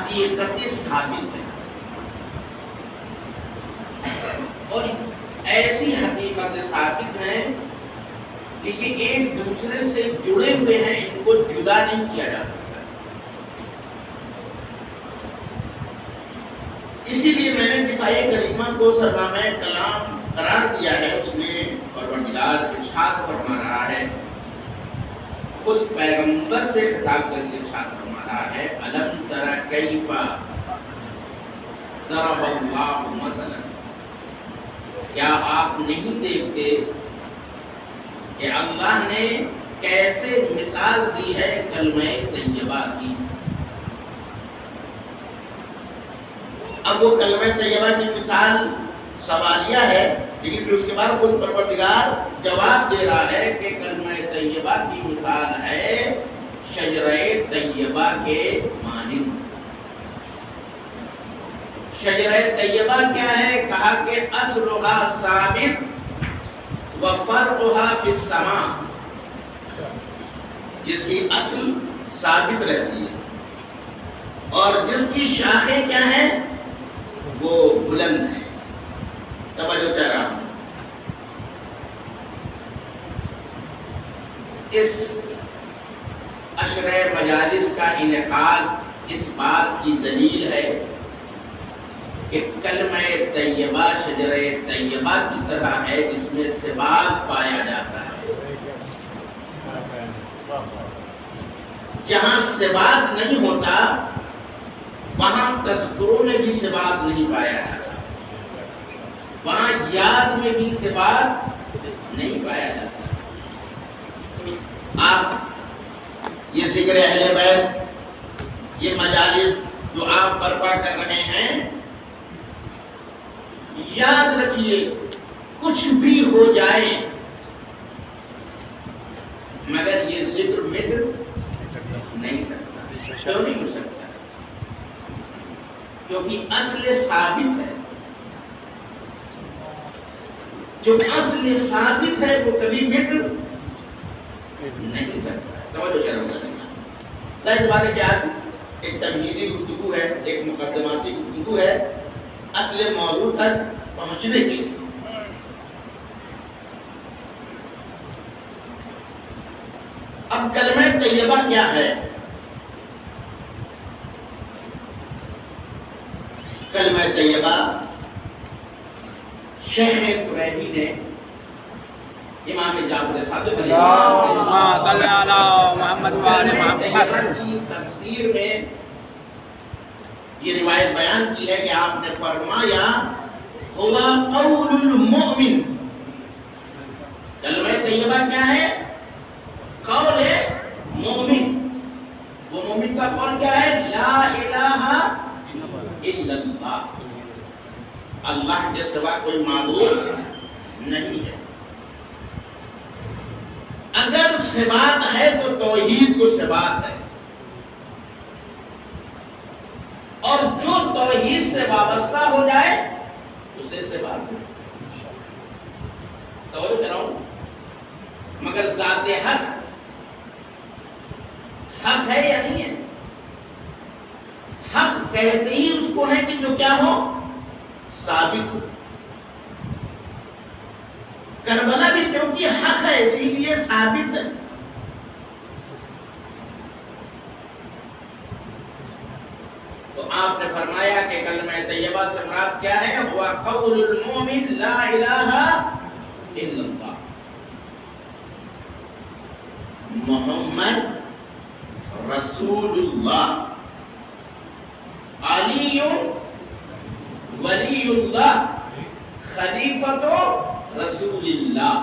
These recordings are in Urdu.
حقیقتیں ثابت ہیں، اور ایسی حقیقتیں ثابت ہیں کہ یہ ایک دوسرے سے جڑے ہوئے ہیں، ان کو جدا نہیں کیا جا سکتا۔ اسی لیے میں نے جس آیہ کریمہ کو سرنامہ کلام قرار دیا ہے، اس میں پروردگار ارشاد فرما رہا ہے، خود پیغمبر سے خطاب کر کے ارشاد فرما رہا ہے، الم تر کیف ضرب اللہ مثلا، کیا آپ نہیں دیکھتے کہ اللہ نے کیسے مثال دی ہے کلمہ طیبہ کی۔ اب وہ کلمہ طیبہ کی مثال سوالیہ ہے، لیکن پھر اس کے بعد خود پروردگار جواب دے رہا ہے کہ کلمہ طیبہ کی مثال ہے شجرہ طیبہ کے مانند۔ شجرہ طیبہ کیا ہے؟ کہا کہ اصلھا ثابت و فرعھا فی السماء، جس کی اصل ثابت رہتی ہے اور جس کی شاخیں کیا ہیں؟ وہ بلند ہے۔ توجہ چاہ رہا ہوں، اس عشرہ مجالس کا انعقاد اس بات کی دلیل ہے کہ کلمہ طیبہ شجرہ طیبہ کی طرح ہے جس میں ثبات پایا جاتا ہے۔ جہاں ثبات نہیں ہوتا وہاں تذکروں میں بھی ثبات نہیں پایا جاتا، وہاں یاد میں بھی ثبات نہیں پایا جاتا۔ آپ یہ ذکر اہل بیت، یہ مجالس جو آپ برپا کر رہے ہیں، یاد رکھیے کچھ بھی ہو جائے مگر یہ ذکر مٹ نہیں سکتا۔ کیوں نہیں ہو سکتا؟ کیونکہ اصل ثابت ہے، جو اصل ثابت ہے وہ کبھی مٹ نہیں سکتا۔ توجہ چاہ رہا ہوں، ظاہر بات ہے کہ آج ایک تمہیدی گفتگو ہے، ایک مقدماتی گفتگو ہے اصل موضوع تک پہنچنے کے لیے۔ اب کلمہ طیبہ کیا ہے؟ کلمہ طیبہ شیخ قریبی نے امام جعفر صادق علیہ السلام کی تفسیر میں یہ روایت بیان کی ہے کہ آپ نے فرمایا ہوا قول المؤمن۔ کلمہ طیبہ کیا ہے؟ قول مومن۔ وہ مومن کا قول کیا ہے؟ لا الہ الا اللہ، اللہ کے سوا کوئی معبود نہیں ہے۔ اگر ثبات ہے تو توحید کو ثبات ہے، اور جو توحید سے وابستہ ہو جائے اسے ثبات ہے۔ توجہ کر رہا ہوں، مگر ذات حق حق ہے یا نہیں ہے؟ حق کہتے ہی اس کو ہے کہ جو کیا ہو؟ ثابت ہو۔ کربلا بھی کیونکہ حق ہے اسی لیے ثابت ہے۔ تو آپ نے فرمایا کہ کلمہ طیبہ سے مراد کیا ہے؟ ہوا قول المؤمن لا الہ الا اللہ، محمد رسول اللہ، علی ولی اللہ، خلیفۃ رسول اللہ۔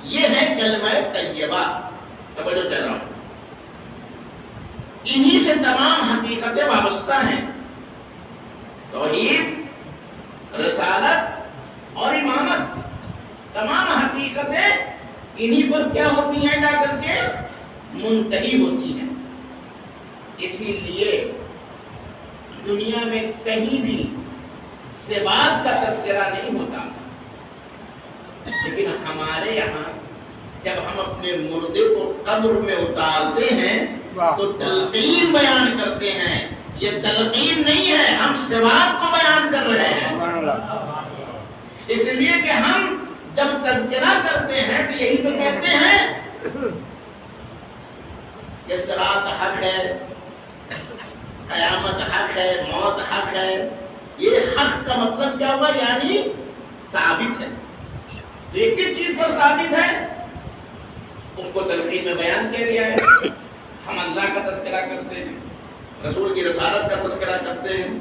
یہ ہے کلمہ طیبہ۔ توجہ کہہ رہا ہوں، انہی سے تمام حقیقتیں وابستہ ہیں، توحید، رسالت اور امامت، تمام حقیقتیں انہی پر کیا ہوتی ہیں؟ جا کر کے منتہی ہوتی ہیں۔ اسی لیے دنیا میں کہیں بھی ثبات کا تذکرہ نہیں ہوتا، لیکن ہمارے یہاں جب ہم اپنے مردے کو قبر میں اتارتے ہیں تو تلقین بیان کرتے ہیں. یہ تلقین نہیں ہے، ہم صفات کو بیان کر رہے ہیں. اس لیے کہ ہم جب تذکرہ کرتے ہیں تو یہی تو کہتے ہیں کہ صراط حق ہے، قیامت حق ہے، موت حق ہے. یہ حق کا مطلب کیا ہوا؟ یعنی ثابت ہے. تو ایک ہی چیز پر ثابت ہے، اس کو تلقین میں بیان کیا گیا ہے. ہم اللہ کا تذکرہ کرتے ہیں، رسول کی رسالت کا تذکرہ کرتے ہیں،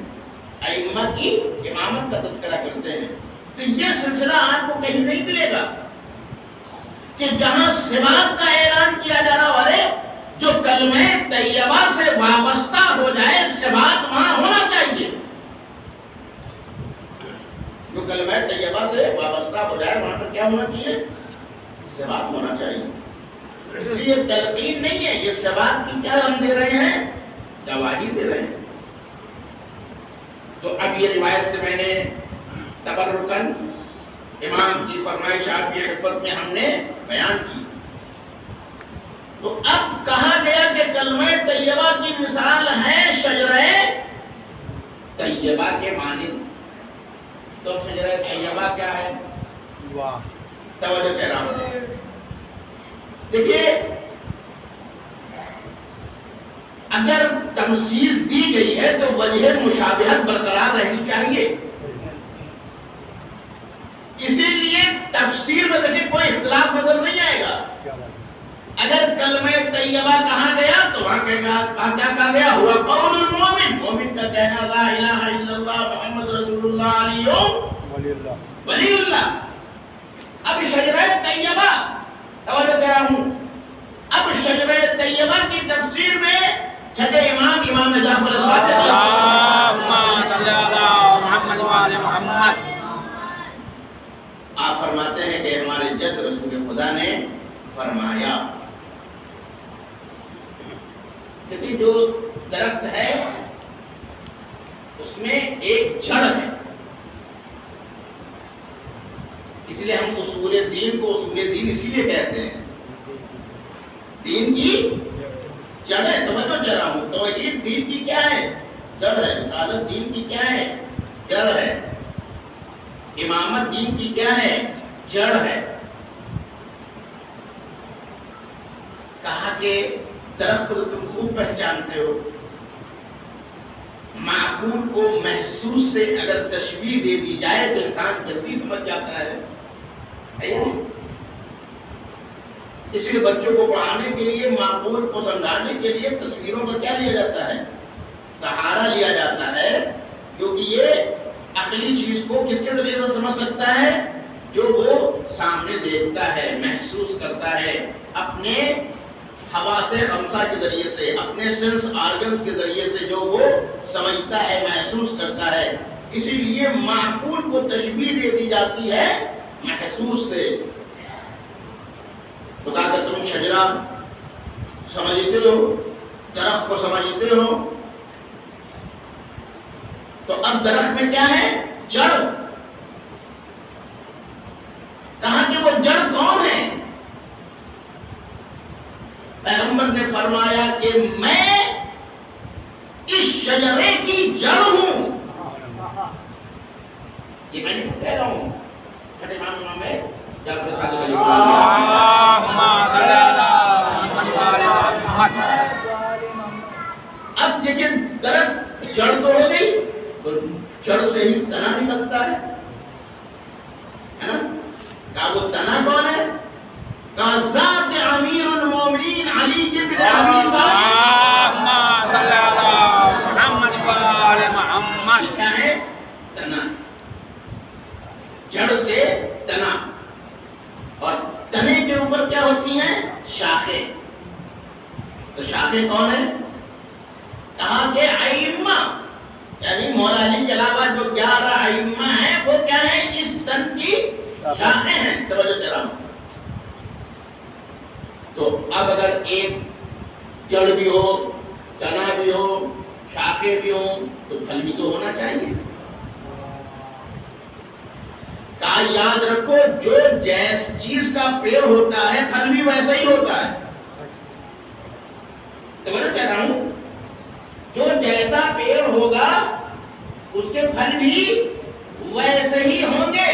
ائمہ کی امامت کا تذکرہ کرتے ہیں. تو یہ سلسلہ آپ کو کہیں نہیں ملے گا کہ جہاں صفات کا اعلان کیا جا رہا ہے، جو کلمہ طیبہ سے وابستہ ہو جائے صفات وہاں ہونا چاہیے. جو کلمہ طیبہ سے وابستہ ہو جائے وہاں پر کیا ہونا چاہیے؟ صفات ہونا چاہیے. اس لیے تلقین نہیں ہے، یہ صفات کی کیا ہم دے رہے ہیں؟ گواہی دے رہے ہیں. تو اب یہ روایت سے میں نے تبرکن امام کی فرمائش آپ کی خدمت میں ہم نے بیان کی. تو اب کہا گیا کہ کلمہ طیبہ کی مثال ہے شجرہ طیبہ کے مانند. تو شجرہ طیبہ کیا ہے؟ توجہ چہ رہا ہوں. دیکھیے، اگر تمثیل دی گئی ہے تو وجہ مشابہت برقرار رہنی چاہیے. اسی لیے تفسیر میں دیکھیں کوئی اختلاف نظر نہیں آئے گا. اگر کلمہ طیبہ کہا گیا تو وہاں کیا کہا گیا؟ ہوا قول المومن، مومن کا کہنا لا الہ الا اللہ محمد رسول اللہ علیہ ولی اللہ. اب شجرہ طیبہ، توجہ کر رہا ہوں، اب شجرہ طیبہ کی تفسیر میں چھٹے امام جعفر صادق آپ فرماتے ہیں کہ ہمارے جد رسول خدا نے فرمایا. دیکھیں جو درخت ہے اس میں ایک جڑ ہے، اس لیے ہم اصول دین کو اصول دین اسی لیے کہتے ہیں. دین کی جڑ ہے. توجہ کر رہا ہوں، توحید دین کی کیا ہے؟ جڑ ہے. رسالت دین کی کیا ہے؟ جڑ ہے. امامت دین کی کیا ہے؟ جڑ ہے. کہا کہ درخت کو تم خوب پہچانتے ہو، معقول کو محسوس سے اگر تشبیہ دے دی جائے تو انسان جلدی سمجھ جاتا ہے. اس لیے بچوں کو پڑھانے کے لیے، معقول کو سمجھانے کے لیے تصویروں کا کیا لیا جاتا ہے؟ سہارا لیا جاتا ہے. کیونکہ یہ عقلی چیز کو کس کے ذریعے سے سمجھ سکتا ہے؟ جو وہ سامنے دیکھتا ہے، محسوس کرتا ہے، اپنے حواس خمسہ کے ذریعے سے، اپنے سینس آرگنز کے ذریعے سے جو وہ سمجھتا ہے، محسوس کرتا ہے. اسی لیے معقول کو تشبیہ دے دی جاتی ہے محسوس سے. خدا کا تم شجرہ سمجھتے ہو، درخت کو سمجھتے ہو. تو اب درخت میں کیا ہے؟ جڑ. کہا کہ وہ جڑ کون ہے؟ پیغمبر نے فرمایا کہ میں اس شجرے کی جڑ ہوں. یہ میں نے کہہ رہا ہوں. چھٹے امام ہے جعفر صادق علیہ السلام. اب دیکھیں درخت جڑ تو ہو گئی، تو جڑ سے ہی تنا نکلتا ہے نا. کہا وہ تنا کون ہے؟ کہا ذات امیر المومنین علی بن ابی طالب. کیا ہے؟ تنا. جڑ سے تنا، اور تنے کے اوپر کیا ہوتی ہیں؟ شاخیں. تو شاخیں کون ہیں؟ کہا کہ ائمہ، یعنی مولا علی کے علاوہ جو 11 ائمہ ہیں وہ کیا ہیں؟ اس تن کی شاخیں ہیں. توجہ کرا. تو اب اگر ایک جڑ بھی ہو، تنا بھی ہو، شاخیں بھی ہو، تو پھل بھی تو ہونا چاہیے. کہا یاد رکھو جو جیس چیز کا پیڑ ہوتا ہے پھل بھی ویسا ہی ہوتا ہے. توجہ کہہ رہا ہوں، جو جیسا پیڑ ہوگا اس کے پھل بھی ویسے ہی ہوں گے۔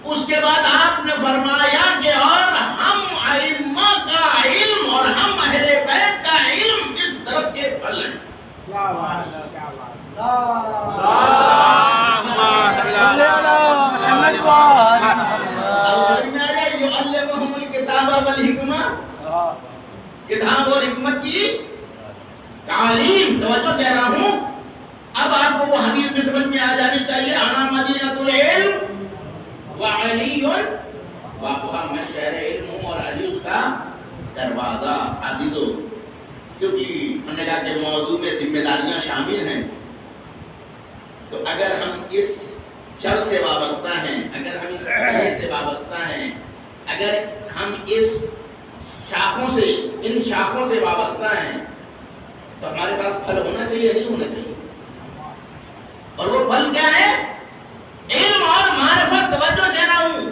اس کے بعد آپ نے فرمایا کہ اور ہم ائمہ کا علم اور ہم اہل بیت کا علم اس درخت کے پھل ہیں۔ کیا بات ہے، کیا بات یعلمہم الکتاب والحکمہ، کتاب اور حکمت کی تعلیم۔ توجہ کہہ رہا ہوں، اب آپ کو وہ حدیث بھی سمجھ میں آ جانی چاہیے، انا مدینۃ العلم وعلی بابھا، میں شہر علم ہوں اور علی اس کا دروازہ۔ عزیزو، کیونکہ ہم نے کہا کہ موضوع میں ذمہ داریاں شامل ہیں، تو اگر ہم اس جڑ سے وابستہ ہیں، اگر ہم اس تنے سے وابستہ ہیں، اگر ہم اس شاخوں سے، ان شاخوں سے وابستہ ہیں، تو ہمارے پاس پھل ہونا چاہیے، نہیں ہونا چاہیے؟ اور وہ پھل کیا ہے؟ علم اور معرفت۔ توجہ کہہ رہا ہوں،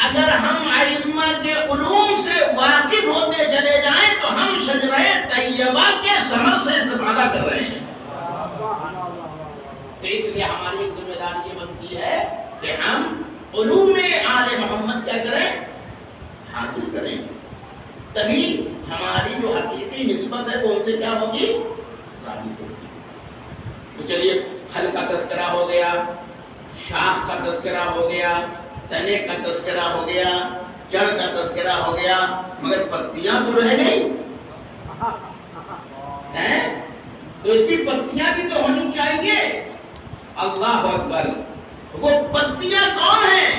اگر ہم ائمہ کے علوم سے واقف ہوتے چلے جائیں تو ہم شجرہ طیبہ کے ثمر سے استفادہ کر رہے ہیں۔ تو اس لیے ہماری ایک ذمہ داری یہ بنتی ہے کہ ہم علوم آل محمد کیا کریں؟ حاصل کریں، تبھی ہماری جو حقیقی نسبت ہے وہ ان سے کیا ہوگی؟ ثابت ہوگی۔ تو چلیے، پھل کا تذکرہ ہو گیا، شاخ کا تذکرہ ہو گیا، تنے کا تذکرہ ہو گیا، جڑ کا تذکرہ ہو گیا، مگر پتیاں تو رہ گئی ہیں، تو اس کی پتیاں بھی تو ہونی چاہیے۔ اللہ اکبر، وہ پتیاں کون ہیں؟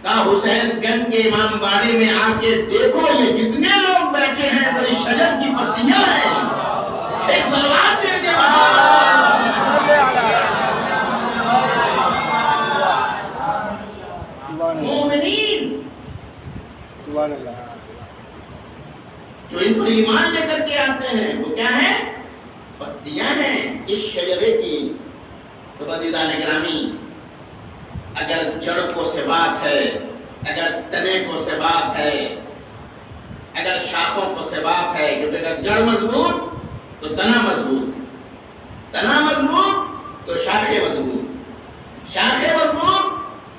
کہا حسین گنج کے امام باڑے میں آ کے دیکھو، یہ جتنے لوگ بیٹھے ہیں وہ اس شجر کی پتیاں ہیں۔ ایک صلوات دے دے مومنین، جو ان پر ایمان لے کر کے آتے ہیں وہ کیا ہیں؟ پتیاں ہیں اس شجرے کی۔ تو عزیزان گرامی، اگر جڑ کو ثبات ہے، اگر تنے کو ثبات ہے، اگر شاخوں کو ثبات ہے، کیونکہ اگر جڑ مضبوط تو تنا مضبوط، تنا مضبوط تو شاخیں مضبوط، شاخیں مضبوط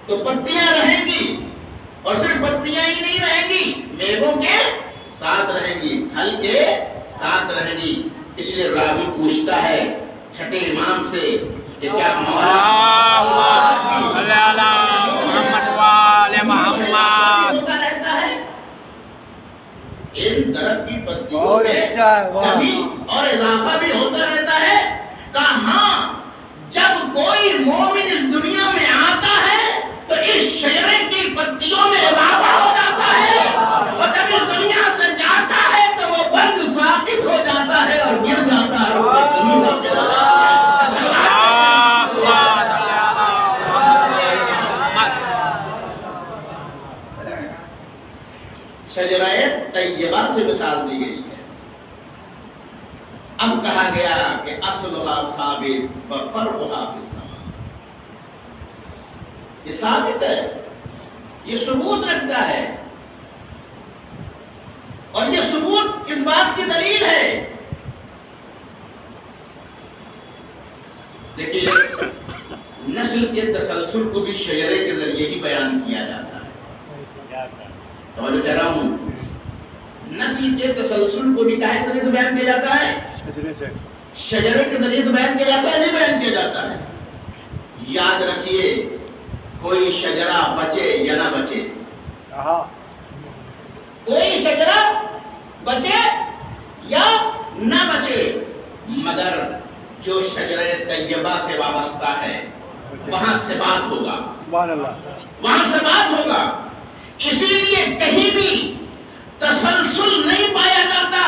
تو پتیاں رہیں گی، اور صرف پتیاں ہی نہیں رہیں گی، میووں کے ساتھ رہیں گی، پھل کے ساتھ رہیں گی۔ اس لیے راوی پوچھتا ہے چھٹے امام سے کہ کیا مولا صلی اللہ محمد وآل محمد ہوتا رہتا ہے ان درخت کی پتیوں میں کمی اور اضافہ بھی ہوتا رہتا ہے؟ کہاں جب کوئی مومن اس دنیا میں آتا ہے تو اس شجرے کی پتیوں میں اضافہ ہو جاتا ہے، اور جب اس دنیا سے جاتا ہے تو وہ برگ ساقط ہو جاتا ہے اور گر جاتا ہے، اور وہ کمی واقع ہو جاتا ہے۔ شجرہ طیبہ سے مثال دی گئی ہے۔ اب کہا گیا کہ اصلها ثابت وفرعها فی السماء، یہ ثابت ہے، یہ ثبوت رکھتا ہے، اور یہ ثبوت اس بات کی دلیل ہے۔ دیکھیے، نسل کے تسلسل کو بھی شجرے کے ذریعے ہی بیان کیا جاتا ہے۔ توجہ کہہ رہا ہوں، نسل کے تسلسل کو بھی کہے ذریعے سے بیان کیا جاتا ہے؟ شجرے کے ذریعے سے بیان کیا جاتا ہے، نہیں بیان کیا جاتا ہے؟ یاد رکھیے، کوئی شجرہ بچے یا نہ بچے، کوئی شجرہ بچے یا نہ بچے، مگر جو شجرہ طیبہ سے وابستہ ہے وہاں سے بات ہوگا، وہاں سے بات ہوگا۔ اسی لیے کہیں بھی تسلسل نہیں پایا جاتا،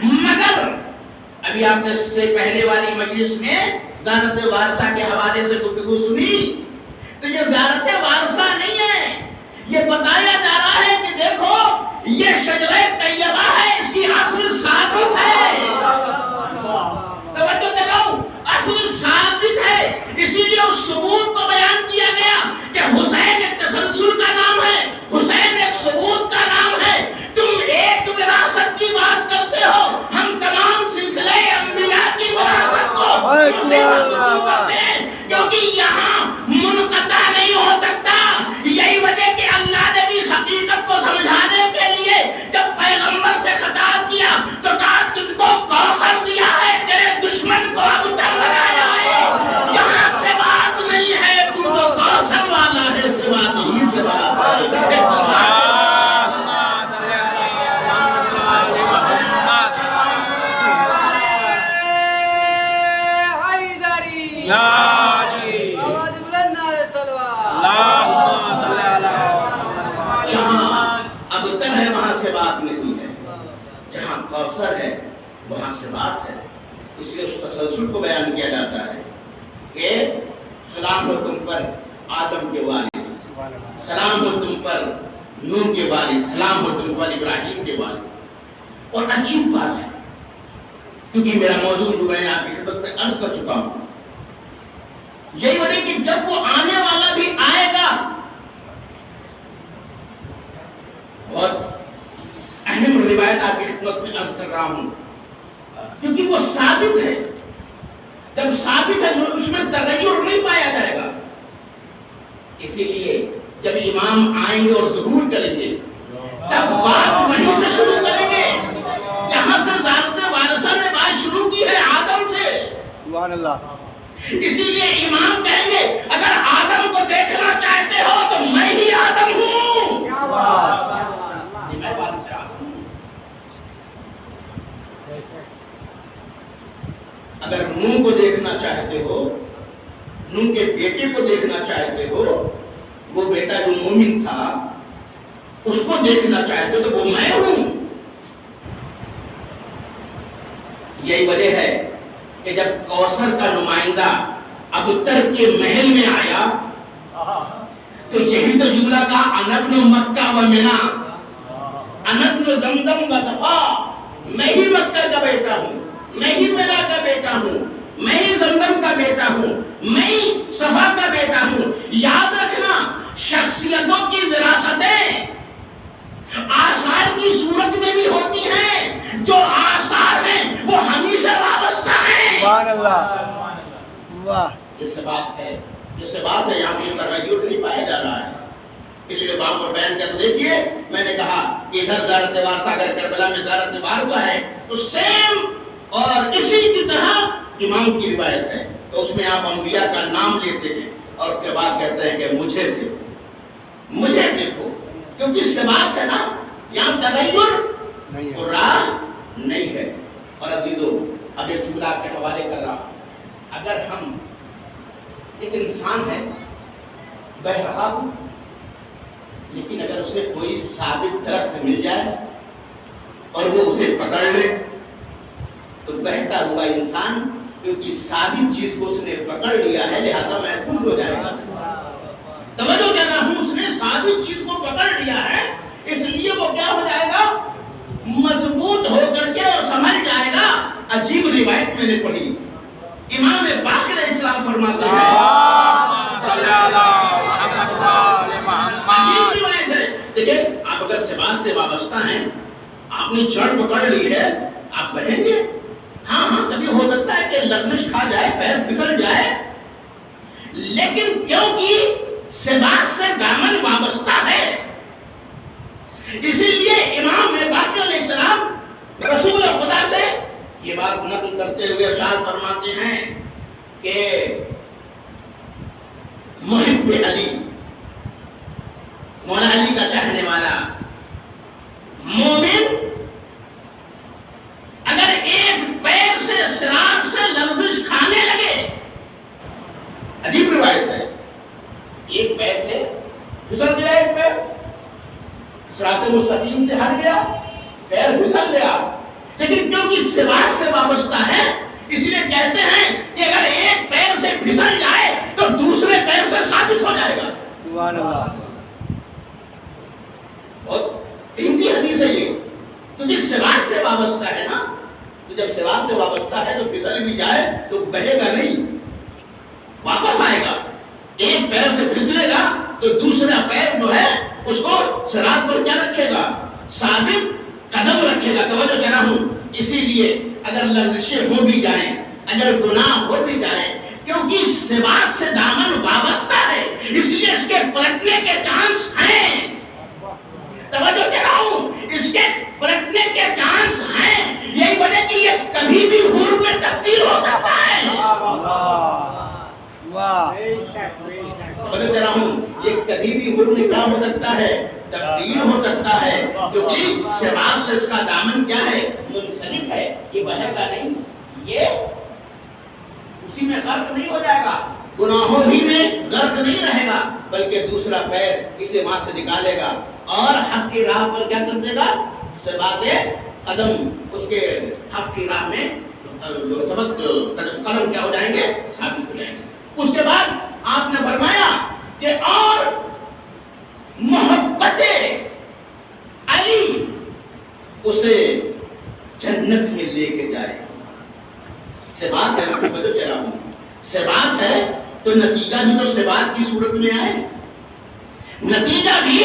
مگر ابھی آپ نے سے پہلے والی مجلس میں زیارت وارثہ کے حوالے سے گفتگو سنی، تو یہ زیارت وارثہ نہیں ہے، یہ بتایا جا رہا ہے کہ دیکھو یہ شجرہ طیبہ ہے، اس کی اصل ثابت ہے۔ توجہ دلاؤں، اصل ثابت ہے، اسی لیے اس ثبوت کو بیان کیا گیا کہ حسین ایک تسلسل کا نام ہے، حسین ایک ثبوت کا نام ہے۔ تم ایک وراثت کی بات کرتے ہو، کیونکہ یہاں منقطع نہیں ہو سکتا. یہی وجہ کہ اللہ نے بھی حقیقت کو سمجھانے کے لیے جب پیغمبر سے خطاب کیا تو کہا تجھ کو کوثر دیا ہے, تیرے دشمن کو ابتر بنایا ہے. یہاں سے بات نہیں ہے, تو جو کوثر والا ہے سے بات ہی سے بات ہے. کوثر ہے وہاں سے بات ہے. اس لیے اس تسلسل کو بیان کیا جاتا ہے کہ سلام ہو تم پر آدم کے وارث, سلام ہو تم پر نوح کے وارث, سلام ہو تم پر ابراہیم کے وارث. اور عجیب بات ہے کیونکہ میرا موضوع جو میں آپ کی خدمت میں عرض کر چکا ہوں, یہی وجہ کہ جب وہ آنے والا بھی آئے گا, بہت اہم روایت آپ کی خدمت میں عرض کر رہا ہوں کیونکہ وہ ثابت ہے. جب ثابت ہے تو اس میں تغیر نہیں پایا جائے گا. اسی لیے جب امام آئیں گے اور ظہور کریں گے تب بات وہیں سے شروع کریں گے جہاں سے زیارت وارثہ نے بات شروع کی ہے, آدم سے. سبحان اللہ. اسی لیے امام کہیں گے اگر آدم کو دیکھنا چاہتے ہو تو میں ہی آدم ہوں. میں بات سے اگر نوح کو دیکھنا چاہتے ہو, نوح کے بیٹے کو دیکھنا چاہتے ہو, وہ بیٹا جو مومن تھا اس کو دیکھنا چاہتے ہو تو وہ میں ہوں. یہی وجہ ہے کہ جب کوثر کا نمائندہ ابتر کے محل میں آیا تو یہی تو جملہ کہا انبن مکہ و منا, انبن زمزم و صفا. میں ہی مکہ کا بیٹا ہوں, میں ہی میرا کا بیٹا ہوں, میں ہی زمزم کا بیٹا ہوں, میں ہی صفا کا بیٹا ہوں. یاد رکھنا شخصیتوں کی وراثتیں آثار کی صورت میں بھی ہوتی ہیں. جو آثار ہیں وہ ہمیشہ وابستہ ہیں. سبحان اللہ. واہ, یہ سے بات ہے, یہ سے بات ہے. یہاں پہ تغیر نہیں پایا جا رہا ہے. اس لیے وہاں پر بیان کر دیکھیے, میں نے کہا کہ ادھر زیارت وارثہ اگر کربلا میں زیارت وارثہ ہے تو سیم اور اسی کی طرح امام کی روایت ہے تو اس میں آپ انبیاء کا نام لیتے ہیں اور اس کے بعد کہتے ہیں کہ مجھے دیکھو, مجھے دیکھو, کیونکہ اس سے بات ہے نا, یہاں تغیر اور راہ نہیں ہے. اور عزیزو اب ایک جملہ آپ کے حوالے کر رہا ہوں. اگر ہم ایک انسان ہے بہ رہا ہوں لیکن اگر اسے کوئی ثابت درخت مل جائے اور وہ اسے پکڑ لے تو بہتا ہوا انسان, کیونکہ ثابت چیز کو اس نے پکڑ لیا ہے لہذا محفوظ ہو جائے گا. توجہ کر رہا ہوں, اس نے ثابت چیز کو پکڑ لیا ہے اس لیے وہ کیا ہو جائے گا, مضبوط ہو کر کے اور سمجھ جائے گا. عجیب روایت میں نے پڑھی, امام باقر اسلام فرماتے ہیں, عجیب روایت ہے. دیکھیں آپ اگر سبات سے وابستہ ہیں, آپ نے جڑ پکڑ لی ہے, آپ بہیں گے. ہاں کبھی ہو سکتا ہے کہ لغزش کھا جائے, پیر پھسل جائے, لیکن کیونکہ سبات سے دامن وابستہ ہے اسی لیے امام باقر علیہ السلام رسول خدا سے یہ بات نقل کرتے ہوئے ارشاد فرماتے ہیں کہ محب علی, مولا علی کا چاہنے والا مومن اگر ایک پیر سے صراط سے لغزش کھانے لگے, عجیب روایت ہے, ایک پیر سے پھسل گیا, ایک پیر صراط مستقیم سے ہٹ گیا, پیر پھسل گیا, لیکن کیونکہ صراط سے وابستہ ہے اس لیے کہتے ہیں کہ اگر ایک پیر سے پھسل جائے تو دوسرے پیر سے ثابت ہو جائے گا. سبحان اللہ. اور قیمتی حدیث ہے یہ, کیونکہ صراط سے وابستہ ہے نا, تو جب صراط سے وابستہ ہے تو پھسل بھی جائے تو بہے گا نہیں, واپس آئے گا. ایک پیر سے پھسلے گا تو دوسرا پیر جو ہے اس کو صراط پر کیا رکھے گا, ثابت قدم رکھے گا. توجہ کر رہا ہوں. اسی لیے اگر لغزشیں ہو بھی جائیں اگر گناہ ہو بھی جائے کیونکہ سبات سے دامن وابستہ ہے اس لیے اس کے پلٹنے کے چانس ہیں. توجہ دے رہا ہوں, اس کے پلٹنے کے چانس ہیں. یہی وجہ کہ یہ کبھی بھی حور میں تبدیل ہو سکتا ہے. واہ توجہ دے رہا ہوں, یہ کبھی بھی حور میں کیا ہو سکتا ہے, تبدیل ہو سکتا ہے, کیونکہ سبات سے اس کا دامن کیا ہے, منسلک ہے. یہ بہے گا نہیں, یہ اسی میں غرق نہیں ہو جائے گا, گناہوں ہی میں غرق نہیں رہے گا, بلکہ دوسرا پیر اسے وہاں سے نکالے گا اور حق کی راہ پر کیا کر دے گا, ثبات قدم اس کے حق کی راہ میں جو ثبت قدم کیا ہو جائیں گے, ثابت ہو جائیں گے. اس کے بعد آپ نے فرمایا کہ اور محبت علی اسے جنت میں لے کے جائے. ثبات ہے, میں تو کہہ رہا ہوں ثبات ہے تو نتیجہ بھی تو ثبات کی صورت میں آئے, نتیجہ بھی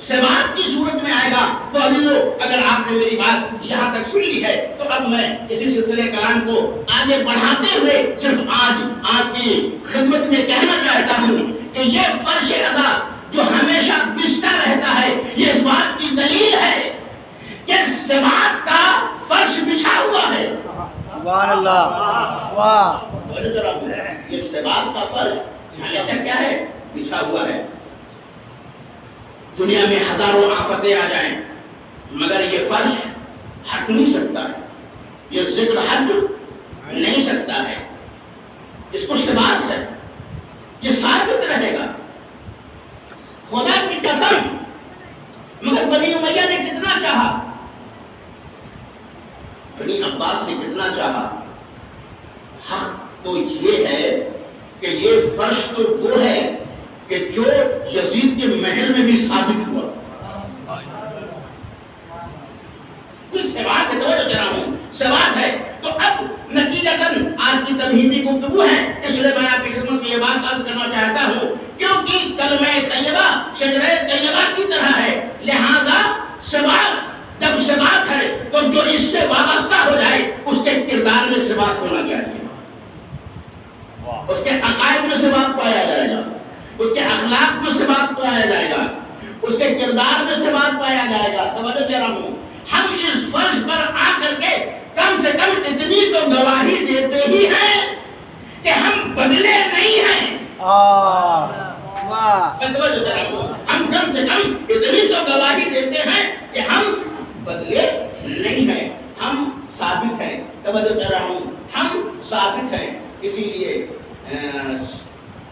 ثبات کی صورت میں آئے گا. تو عزیزو, اگر آپ نے میری بات یہاں تک سن لی ہے تو اب میں اسی سلسلے کلام کو آگے بڑھاتے ہوئے صرف آج آپ کی خدمت میں کہنا چاہتا ہوں کہ یہ فرش ادا جو ہمیشہ بچتا رہتا ہے, یہ اس بات کی دلیل ہے کہ ثبات کا فرش بچھا ہوا ہے. سبحان اللہ. واہ یہ ثبات کا فرش ہمیشہ کیا ہے, بچھا ہوا ہے. دنیا میں ہزاروں آفتیں آ جائیں مگر یہ فرش ہٹ نہیں سکتا ہے, یہ ذکر ہٹ نہیں سکتا ہے. اس کو ثبات ہے, یہ ثابت رہے گا. خدا کی قسم, مگر بنی امیہ نے کتنا چاہا, بنی عباس نے کتنا چاہا. حق تو یہ ہے کہ یہ فرش تو وہ ہے کہ جو یزید کے محل میں بھی ثابت ہوا. کچھ ثبات ہے, توجہ دے رہا ہوں, ثبات ہے. تو اب نتیجتاً آج کی تمہیدی گفتگو ہے, اس لیے میں آپ کی خدمت میں یہ بات عرض کرنا چاہتا ہوں کیونکہ کلمہ طیبہ شجرہ طیبہ کی طرح ہے, لہذا ثبات جب ثبات ہے تو جو اس سے وابستہ ہو جائے اس کے کردار میں ثبات ہونا چاہیے, اس کے عقائد میں ثبات پایا جائے گا, اس کے اخلاق میں ثبات پایا جائے گا, اس کے کردار میں ثبات پایا جائے گا. توجہ دے رہا ہوں, ہم اس فرض پر آ کر کے کم سے کم اتنی تو گواہی دیتے ہی ہیں کہ ہم بدلے نہیں ہیں. توجہ دے رہا ہوں, ہم کم سے کم اتنی تو گواہی دیتے ہیں کہ ہم بدلے نہیں ہیں, ہم ثابت ہیں. توجہ دے رہا ہوں, ہم ثابت ہیں. اسی لیے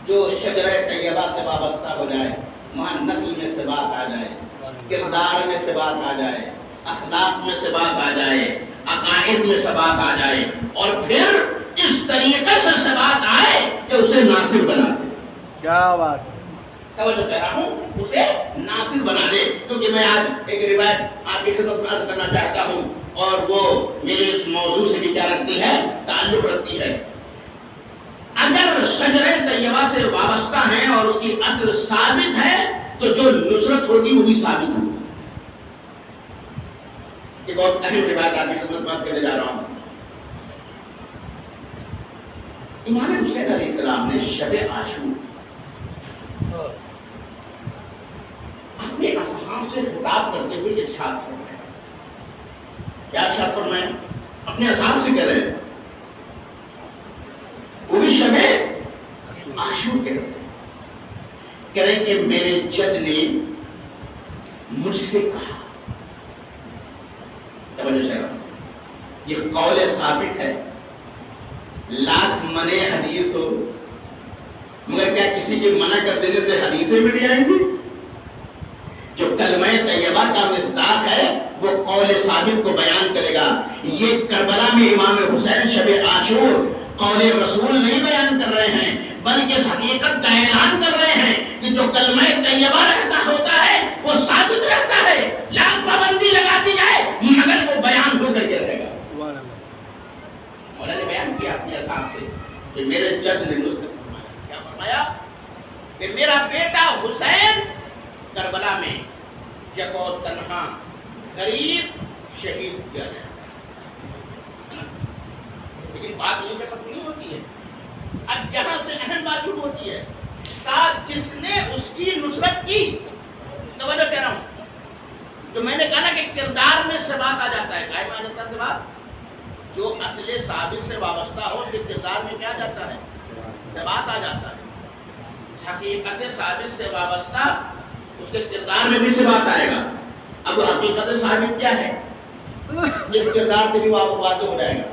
جو شجرہ طیبہ سے وابستہ ہو جائے وہاں نسل میں ثبات آ جائے, کردار میں ثبات آ جائے, اخلاق میں ثبات آ جائے, عقائد میں ثبات آ جائے, اور پھر اس طریقے سے ثبات آئے کہ اسے ناصر بنا دے. کیا بات ہے. توجہ کر رہا ہوں, اسے ناصر بنا دے. کیونکہ میں آج ایک روایت آپ کی خدمت میں عرض کرنا چاہتا ہوں اور وہ میرے اس موضوع سے بھی کیا رکھتی ہے, تعلق رکھتی ہے. اگر شجرہ طیبہ سے وابستہ ہیں اور اس کی اصل ثابت ہے تو جو نصرت ہوگی وہ بھی ثابت ہوگی. ایک بہت اہم روایت آپ کی خدمت میں عرض کرنے جا رہا ہوں. امام حسین علیہ السلام نے شب عاشور اپنے اصحاب سے خطاب کرتے ہوئے ارشاد فرمایا. کیا ارشاد فرمایا؟ اپنے اصحاب سے کہہ رہے ہیں, وہ بھی شب عاشور کہہ رہے ہیں کہ میرے جد نے مجھ سے کہا. توجہ سے رہا, یہ قول ثابت ہے, لاکھ منع حدیث ہو مگر کیا کسی کے منع کر دینے سے حدیثیں مٹ جائیں گی؟ جو کلمہ طیبہ کا مصداق ہے وہ قول ثابت کو بیان کرے گا. یہ کربلا میں امام حسین شب عاشور قول رسول نہیں بیان کر رہے ہیں بلکہ اس حقیقت کا اعلان کر رہے ہیں کہ جو کلمہ طیبہ رہتا ہوتا ہے وہ ثابت رہتا ہے, لاکھ پابندی لگا دی جائے مگر وہ بیان ہو کر کے رہے گا. مولا نے بیان کیا اپنے اصحاب سے کہ میرے جد نے مجھ سے فرمایا. کیا فرمایا؟ کہ میرا بیٹا حسین کربلا میں یکو تنہا غریب شہید کیا گیا. لیکن بات یہیں پہ ختم نہیں ہوتی ہے. اب یہاں سے اہم بات شروع ہوتی ہے. جس نے اس کی نصرت کی، توجہ کہہ رہا ہوں، جو میں نے کہا نا کہ کردار میں ثبات آ جاتا ہے. کیا معنی ہوتا ہے ثبات؟ جو اصل ثابت سے وابستہ ہو اس کے کردار میں کیا جاتا ہے؟ ثبات آ جاتا ہے. حقیقت ثابت سے وابستہ اس کے کردار میں بھی ثبات آئے گا. اب حقیقت ثابت کیا ہے اس کردار سے بھی واضح ہو جائے گا.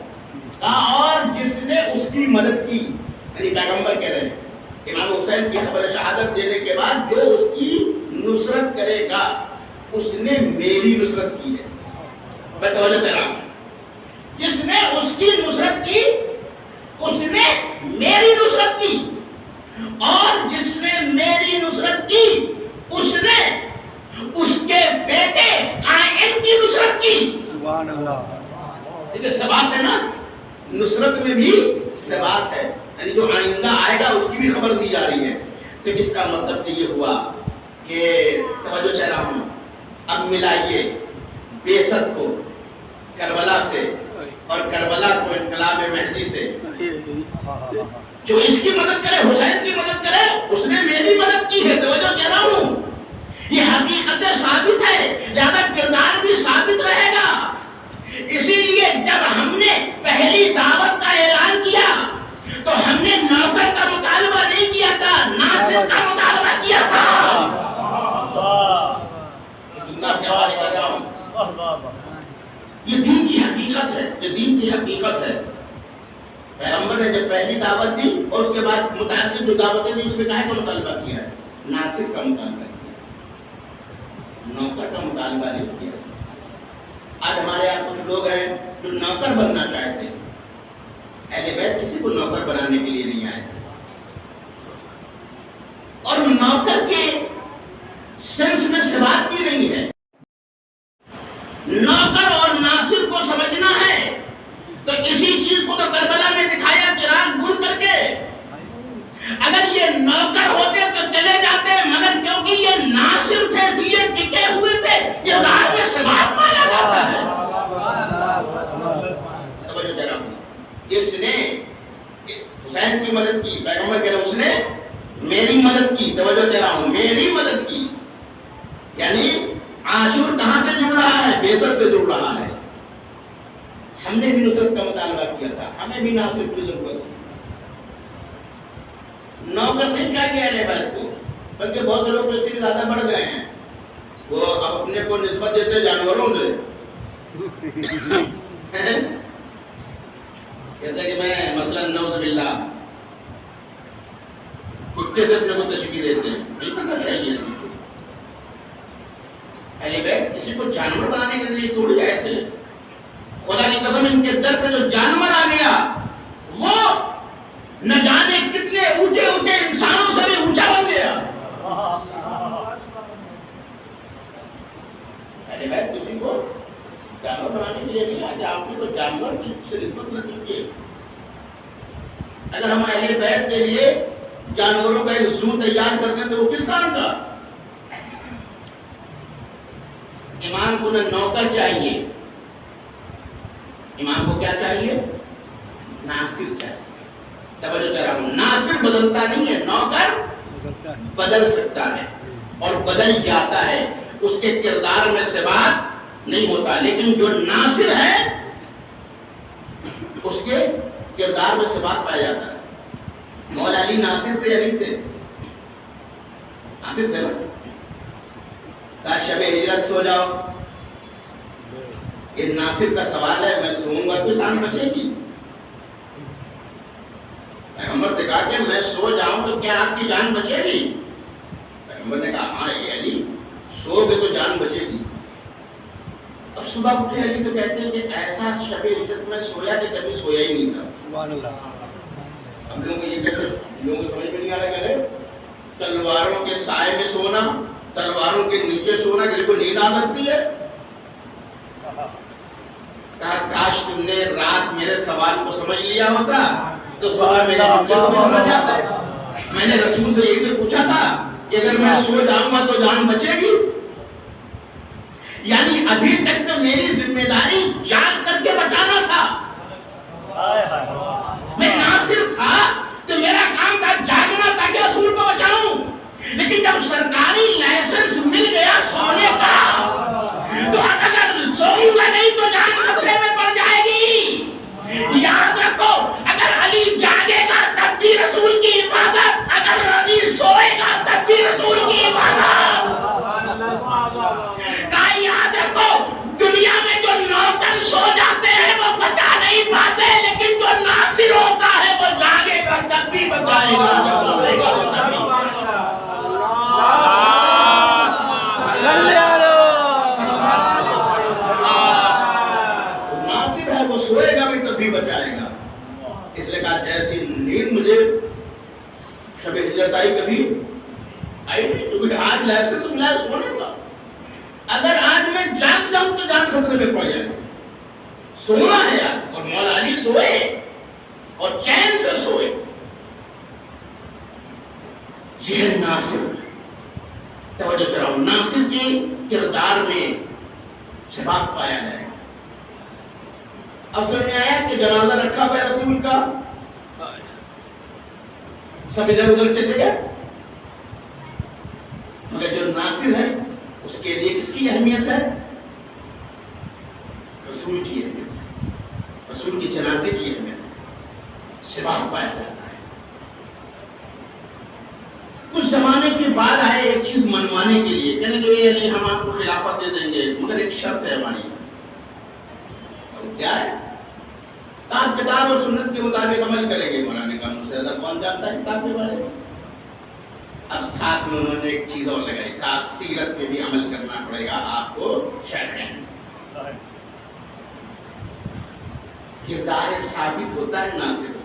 اور جس نے اس کی مدد کی، یعنی پیغمبر کہہ رہے ہیں امام حسین کی خبر شہادت دینے کے بعد جو اس کی نصرت کرے گا اس نے میری نصرت کی ہے. میں توجہ کر رہا ہوں. جس نے اس کی نصرت کی اس نے میری نصرت کی، اور جس نے میری نصرت کی اس نے اس کے بیٹے قائم کی نصرت کی. سبحان اللہ. دیکھیں ثبات ہے نا، نصرت میں بھی ثبات ہے. یعنی جو آئندہ آئے گا اس کی بھی خبر دی جا رہی ہے. پھر اس کا مطلب تو یہ ہوا کہ توجہ چاہ رہا ہوں، اب ملائیے بیست کو کربلا سے اور کربلا کو انقلاب مہدی سے. جو اس کی مدد کرے، حسین کی مدد کرے، اس نے میری مدد کی ہے. توجہ کہہ رہا ہوں، یہ حقیقت ثابت ہے، لہذا کردار بھی ثابت رہے گا. اسی لیے جب ہم نے پہلی دعوت کا اعلان کیا تو ہم نے نوکر کا مطالبہ نہیں کیا تھا، ناصر کا مطالبہ کیا تھا. کر رہا ہوں، یہ دین کی حقیقت ہے، یہ دین کی حقیقت ہے. پیغمبر نے جب پہلی دعوت دی اور اس کے بعد متعدد جو دعوتیں دی اس میں کہے کا مطالبہ کیا ہے؟ ناصر کا مطالبہ کیا، نوکر کا مطالبہ نہیں کیا. آج ہمارے یہاں کچھ لوگ ہیں جو نوکر بننا چاہتے ہیں. اہل بیت کسی کو نوکر بنانے کے لیے نہیں آئے، اور نوکر کے سینس میں ثبات بھی نہیں ہے. نوکر اور ناصر کو سمجھنا ہے تو اسی چیز کو تو کربلا میں دکھایا چراغ گل کر کے. اگر یہ نوکر ہوتے تو چلے جاتے، مگر کیونکہ یہ ناصر تھے اس لیے ٹکے ہوئے تھے. کردار میں ثبات پایا جاتا ہے. توجہ ذرا، جس نے حسین کی مدد کی، پیغمبر کہہ رہے اس نے میری مدد کی. توجہ دے رہا ہوں، میری مدد کی. یعنی عاشور کہاں سے جڑ رہا ہے؟ بیست سے جڑ رہا ہے. ہم نے بھی نصرت کا مطالبہ کیا تھا، ہمیں بھی ناصر کی ضرورت تھی. نوکر نہیں چاہیے اہل بیت کو، بلکہ بہت سے لوگ اس سے بھی زیادہ بڑھ گئے ہیں. وہ اب اپنے کو نسبت دیتے جانوروں سے. کہتے کہ میں مثلا نعوذ باللہ کتے سے اپنے کو تشبیہ دیتے ہیں. نہیں کرنا چاہیے. اہل بیت کسی کو جانور بنانے کے لیے چھوڑ جائے تھے. خدا کی قسم ان کے در پہ جو جانور آ گیا وہ نہ جانے کتنے اونچے اونچے انسانوں سے بھی اونچا بن گیا. اہل بیت کسی کو جانور بنانے کے لیے نہیں آتے. آپ کی تو جانور سے نسبت نہ دیجیے. اگر ہم اہل بیت کے لیے جانوروں کا ایک زو تیار کرتے ہیں تو وہ کس کام کا؟ امام کو نہ نوکر چاہیے، امام کو کیا چاہیے؟ ناصر چاہیے. توجہ ذرا، ناصر بدلتا نہیں ہے، نوکر بدل سکتا ہے اور بدل جاتا ہے. اس کے کردار میں ثبات نہیں ہوتا، لیکن جو ناصر ہے اس کے کردار میں ثبات پایا جاتا ہے. مولا علی ناصر تھے یا نہیں تھے؟ ناصر تھے نا. کہا شب ہجرت سو جاؤ. یہ ناصر کا سوال ہے، میں سوؤں گا تو جان بچے گی. پیغمبر نے کہا کہ میں سو جاؤں تو کیا آپ کی جان بچے گی؟ پیغمبر نے کہا ہاں یہ علی سو گے تو جان بچے گی. اب صبح اٹھے علی تو کہتے ہیں کہ ایسا شب ہجرت میں سویا کہ کبھی سویا ہی نہیں تھا. سبحان اللہ. اب لوگوں کو یہ کہتے ہیں، لوگوں کو سمجھ میں نہیں آ رہا. کہہ رہے تلواروں کے سائے میں سونا، تلواروں کے نیچے سونا، کسی کو نیند آ سکتی ہے؟ کہا کاش تم نے رات میرے سوال کو سمجھ لیا ہوتا تو صبح میرے جملے کو بھی سمجھ جاتا. میں نے رسول سے یہی تو پوچھا تھا کہ اگر میں سو جاؤں گا تو جان بچے گی. یعنی ابھی تک تو میری ذمہ داری جاگ کر کے بچانا تھا. میں ناصر تھا تو میرا کام تھا جاگنا تاکہ رسول کو بچاؤں، لیکن جب سرکاری لائسنس مل گیا سونے کا تو اگر سوؤں گا نہیں تو جان خطرے میں پڑ جائے گی۔ یاد رکھو، اگر علی جاگے گا تب بھی رسول کی عبادت، اگر علی سوئے گا تب بھی رسول کی عبادت۔ کہا یاد رکھو، دنیا میں جو نوکر سو جاتے ہیں وہ بچا نہیں پاتے، لیکن جو ناصر ہوتا ہے وہ جاگے گا تب بھی بچائے گا، جب سوئے گا تو تب بھی۔ ناصر ہے وہ سوئے گا بھی تب بھی بچائے گا۔ اس لیے کہا جیسی نیند مجھے شب ہجرت آئی کبھی آئی نہیں، کیونکہ آج لائسنس ملا ہے سونے کا۔ اگر آج میں جاگ جاؤں تو جان خطرے میں پڑ جائے گا۔ سونا ہے یار، اور مولا علی سوئے اور چین سے سوئے۔ یہ ناصر، توجہ کراؤ، ناصر کے کردار میں ثبات پایا جائے گا۔ اب سمجھ میں آیا کہ جنازہ رکھا ہوا ہے رسول کا، سب ادھر ادھر چلے گئے، مگر جو ناصر ہے اس کے لیے کس کی اہمیت ہے؟ رسول کی اہمیت ہے، رسول کی جنازے کی اہمیت ہے، ثبات پایا جاتا ہے۔ کچھ زمانے کے بعد آئے ایک چیز منوانے کے لیے، کہنے لگے نہیں ہم آپ کو خلافت دے دیں گے، مگر ایک شرط ہے ہماری۔ کیا ہے؟ آپ کتاب اور سنت کے مطابق عمل کریں گے۔ مولانا کا مجھ سے زیادہ کون جانتا ہے کتاب کے بارے میں؟ اب ساتھ میں انہوں نے ایک چیز اور لگائی، کہا سیرت پہ بھی عمل کرنا پڑے گا آپ کو شیخین۔ کردار ثابت ہوتا ہے ناصر۔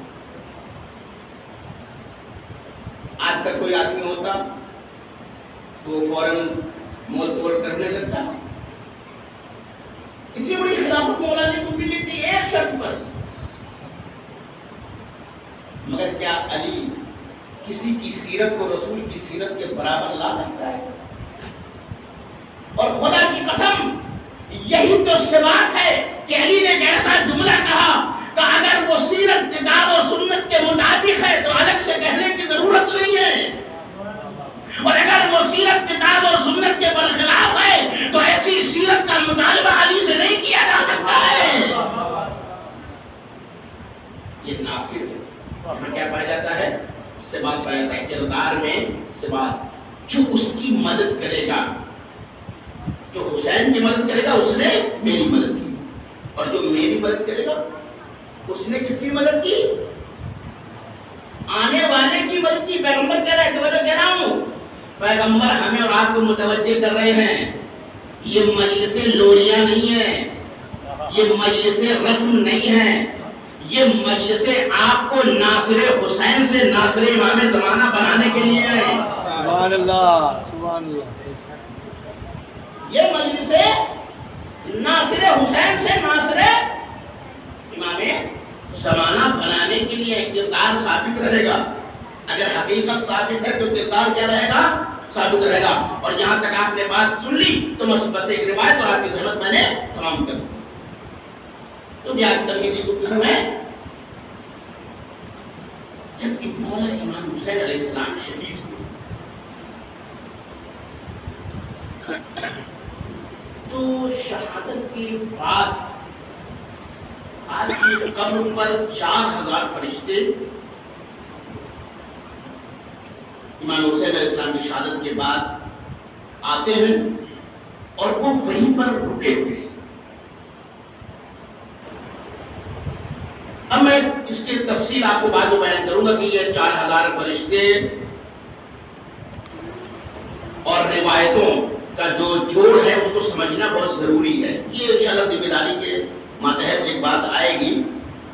آج تک کوئی آدمی ہوتا تو وہ فوراً مول تول کرنے لگتا۔ اتنی بڑی خلافت مولانا کو ملی تھی ایک شرط پر، مگر کیا علی کسی کی سیرت کو رسول کی سیرت کے برابر لا سکتا ہے؟ اور خدا کی قسم یہی تو ثبات ہے کہ علی نے ایک ایسا جملہ کہا کہ اگر وہ سیرت کتاب اور سنت کے مطابق ہے تو الگ سے کہنے کی ضرورت نہیں ہے، اور اگر وہ سیرت کتاب اور سنت کے برخلاف ہے تو ایسی سیرت کا مطالبہ علی سے نہیں کیا جا سکتا ہے۔ یہ ناصر ہے، یہاں کیا پایا جاتا ہے؟ ثبات پایا جاتا ہے، کردار میں ثبات۔ جو اس کی مدد کرے گا، جو حسین کی مدد کرے گا اس نے میری مدد کی، اور جو میری مدد کرے گا اس نے کس کی مدد کی؟ آنے والے کی مدد کی۔ پیغمبر کہہ رہا ہے، توجہ کہہ رہا ہوں، پیغمبر ہمیں اور آپ کو متوجہ کر رہے ہیں، یہ مجلس لوریاں نہیں ہے، یہ مجلس رسم نہیں ہے، یہ مجلس آپ کو ناصر حسین سے ناصر امام زمانہ بنانے کے لیے ہے۔ سبحان اللہ، سبحان اللہ۔ یہ مجلس ناصر حسین سے ناصر امام زمانہ بنانے کے لیے کردار ثابت رہے گا۔ اگر حقیقت ثابت ہے تو کردار کیا رہے گا؟ ثابت رہے گا۔ اور جہاں تک آپ نے بات سن لی تو بس ایک روایت اور آپ کی زحمت میں نے تمام کر دی۔ تو بیان تمہیدی گفتگو ہے، جب مولا امام حسین علیہ السلام شہید ہوئے تو شہادت کے بعد آپ کی قبر پر 4000 فرشتے امام حسین علیہ السلام کی شہادت کے بعد آتے ہیں اور وہ وہیں پر رکے ہوئے ہیں۔ اب میں اس کی تفصیل آپ کو بعد میں بیان کروں گا کہ یہ 4000 فرشتے اور روایتوں کا جو جوڑ ہے اس کو سمجھنا بہت ضروری ہے۔ یہ انشاءاللہ ذمہ داری کے ماتحت ایک بات آئے گی،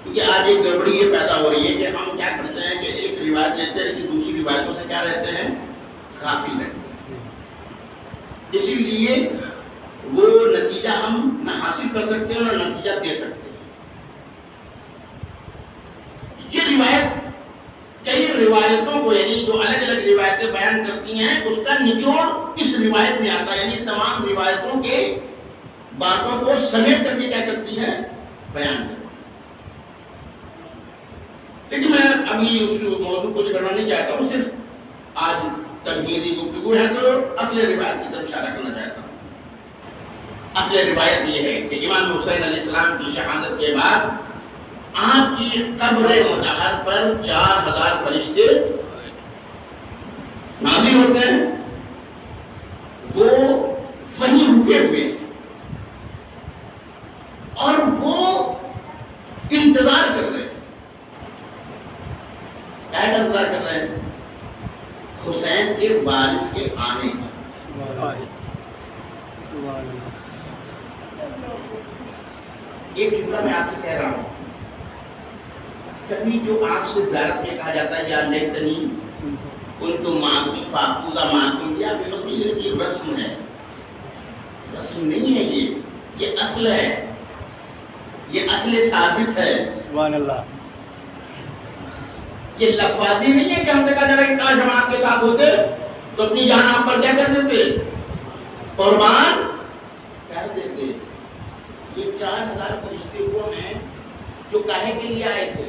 کیونکہ آج ایک گڑبڑی یہ پیدا ہو رہی ہے کہ ہم کیا کرتے ہیں کہ ایک روایت لیتے ہیں لیکن دوسری روایتوں سے کیا رہتے ہیں؟ غافل رہتے ہیں۔ اسی لیے وہ نتیجہ ہم نہ حاصل کر سکتے ہیں نہ نتیجہ دے سکتے ہیں۔ یہ روایت کئی روایتوں کو یعنی جو الگ الگ روایتیں بیان کرتی ہیں اس کا نچوڑ اس روایت میں آتا ہے، یعنی تمام روایتوں کے باتوں کو سمیٹ کر کے کیا کرتی ہے؟ بیان کرتی ہے۔ لیکن میں ابھی اس موضوع کو چھڑنا نہیں چاہتا ہوں، صرف آج تمہیدی گفتگو ہے تو اصل روایت کی طرف اشارہ کرنا چاہتا ہوں۔ اصل روایت یہ ہے کہ امام حسین علیہ السلام کی شہادت کے بعد آپ کی قبر مطہر پر 4000 فرشتے نازل ہوتے ہیں، وہ وہیں رکے ہوئے ہیں اور وہ انتظار کر رہے ہیں۔ کیا انتظار کر رہے ہیں؟ حسین کے وارث کے آنے کا۔ ایک جملہ میں آپ سے کہہ رہا ہوں، کبھی جو آپ سے زیارت میں کہا جاتا ہے یا لیتنی کنتم معکم فافوز معکم، یہ آپ سمجھ لیجیے کہ رسم ہے، رسم نہیں ہے، یہ اصل ہے، یہ اصل ثابت ہے۔ سبحان اللہ۔ یہ لفاظی نہیں ہے کہ ہم سے کہا جا رہا ہے کہ کاش ہم آپ کے ساتھ ہوتے تو اپنی جان آپ پر کیا کر دیتے، قربان کر دیتے۔ یہ 4000 فرشتے وہ ہیں جو کاہے کے لیے آئے تھے؟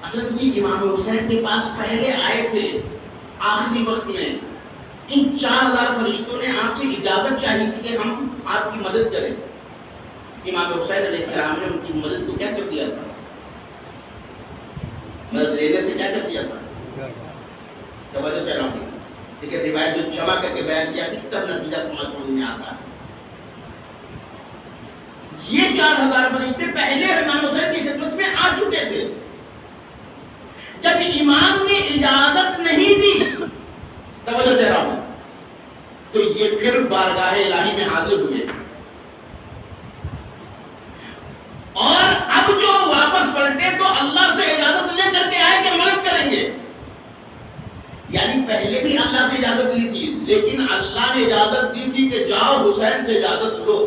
اصل بھی امام حسین کے پاس پہلے آئے تھے آخری وقت میں۔ ان 4000 فرشتوں نے آپ سے اجازت چاہی تھی کہ ہم آپ کی مدد کریں۔ امام حسین علیہ السلام نے ان کی مدد کو کیا کر دیا تھا؟ مدد لینے سے کیا کر دیا تھا؟ توجہ چاہ رہا ہوں، لیکن روایت جو جمع کر کے بیان کیا تھی تب نتیجہ سمجھ میں آتا ہے۔ یہ 4000 فرشتے پہلے امام حسین کی خدمت میں آ چکے تھے۔ جب امام نے اجازت نہیں دی، توجہ دے رہا ہوں، تو یہ پھر بارگاہ الہی میں حاضر ہوئے اور اب جو واپس پلٹے تو اللہ سے اجازت لے کر کے آئے کہ مدد کریں گے۔ یعنی پہلے بھی اللہ سے اجازت لی تھی، لیکن اللہ نے اجازت دی تھی کہ جاؤ حسین سے اجازت لو،